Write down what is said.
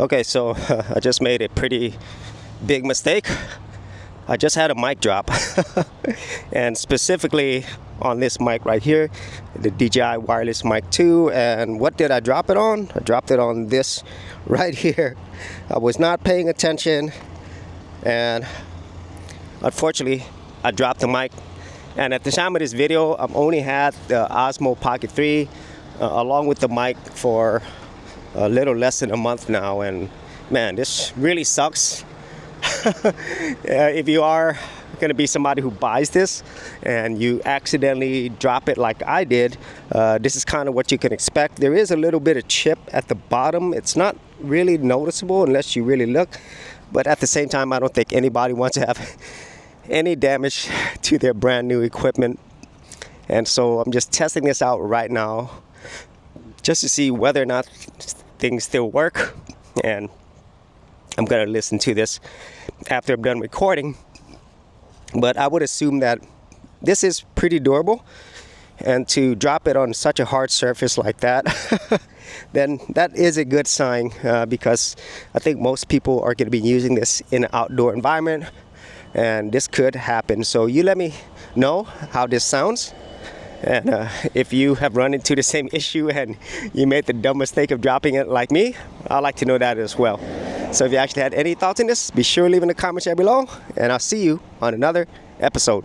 Okay, so I just made a pretty big mistake. I just had a mic drop and specifically on this mic right here, the DJI wireless mic 2. And what did I drop it on? I dropped it on this right here. I was not paying attention and unfortunately I dropped the mic. And at the time of this video, I've only had the Osmo Pocket 3 along with the mic for a little less than a month now, and man, this really sucks. If you are going to be somebody who buys this and you accidentally drop it like I did, this is kind of what you can expect. There is a little bit of chip at the bottom. It's not really noticeable unless you really look, but at the same time, I don't think anybody wants to have any damage to their brand new equipment. And so I'm just testing this out right now just to see whether or not things still work, and I'm gonna listen to this after I'm done recording. But I would assume that this is pretty durable, and to drop it on such a hard surface like that then that is a good sign, because I think most people are going to be using this in an outdoor environment, and this could happen. So you let me know how this sounds. And if you have run into the same issue and you made the dumb mistake of dropping it like me, I'd like to know that as well. So if you actually had any thoughts on this, be sure to leave in the comments down below, and I'll see you on another episode.